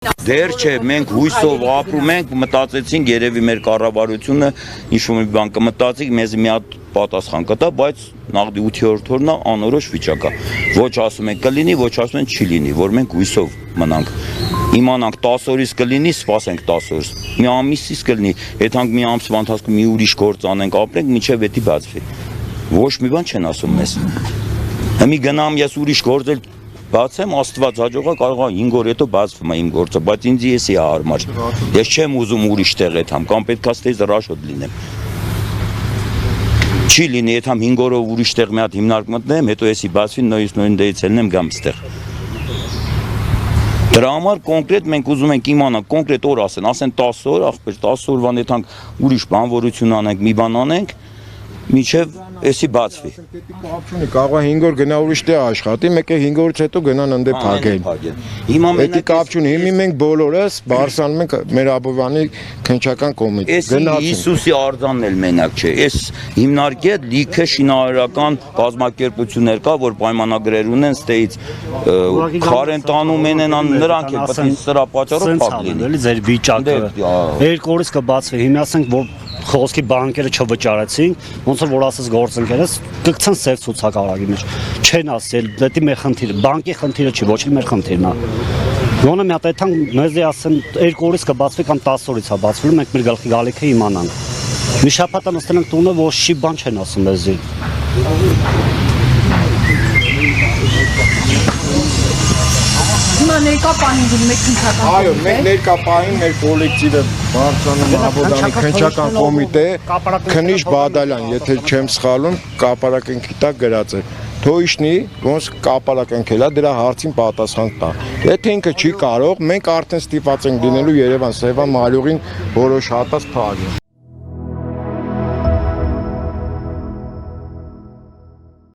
Դեր չէ, մենք հույսով ապրում ենք, մտածեցինք երևի մեր կառավարությունը ինչ-որ մի բան կմտածի, մեզ մի հատ պատասխան կտա, բայց նաղդի 8-րդ օրն է անորոշ վիճակ է։ Ոչ ասում են կլինի, ոչ ասում են չի լինի, որ մենք հույսով մնանք։ Իմանանք 10 օրից կլինի, սպասենք 10 օրից։ Մի ամիսից կլինի, եթե մի ամսվա ընթացքում մի ուրիշ գործ անենք, ապրենք, մինչև էդի բացվի։ Ոչ մի բան չեն ասում մեզ։ Մի գնամ ես ուրիշ գործել բացեմ, Աստված հաջողա կարող է 5 օր հետո բացվում է իմ գործը, բայց ինձ էսի է հարմար։ Ես չեմ ուզում ուրիշ տեղ եթամ, կամ պետք է ստեյս ռաշոտ լինեմ։ Չի լինի, եթամ 5 օրով ուրիշ տեղ մի հատ հիմնարկ մտնեմ, հետո էսի բացվի նույն դեից ելնեմ գամ ստեղ։ Դրա համար կոնկրետ մենք ուզում ենք իմանալ, կոնկրետ օր ասեն 10 օր, ախպեր 10 օրվան եթանք ուրիշ բանվորություն անենք, մի բան անենք, միջև էսի բացվի։ Կարող է 5 օր գնա ուրիշ տեղ աշխատի, մեկ է 5 օրից հետո գնան ընդե փակեն։ Հիմա Պետք կապ չունի, հիմա մենք բոլորս բարձրանում ենք մեր Աբովյանի քննչական կոմիտե։ Հիսուսի արձանն էլ մենակ չէ։ Այս հիմնարկի հետ լիքը շինարարական կազմակերպություններ կա, որ պայմանագրեր ունեն ստեից քարեն տանում են նրանք էլ պետք է սրա պատճառով փակ լինի։ Ձեր վիճակը 2 օրից կբացվի, հիմա ասենք որ խոսքի բանկերը չվճարեցին, ոնց որ ասես գործընկերս կգցեն սև ցուցակարակի մեջ։ Չեն ասել, դա մեր խնդիրը, բանկի խնդիրը չի, ոչ էլ մեր խնդիրն է։ Ոնը մի հատ այդքան մեզի ասեն 2 օրից կբացվի կամ 10 օրից է բացվի, մենք մեր գլխի գալիքը իմանանք։ Մի շաբաթ նստել ենք տունը, որ շի բան չեն ասում մեզի։ Հիմա ներկա պահին գնում եք քննչական կոմիտե։ Այո, մենք ներկա պահին մեր կոլեկտիվը բարձրանում Աբովյանի քննչական կոմիտե, Քնիշ Բադալյան, եթե չեմ սխալվում, կապարակենքի տակ գրած է։ Թոյիշնի, ոնց կապարակենքելա դրա հարցին պատասխան տա։ Եթե ինքը չի կարող, մենք արդեն ստիպված ենք լինելու Երևան Սևան Մարիողին որոշ հատած փակել։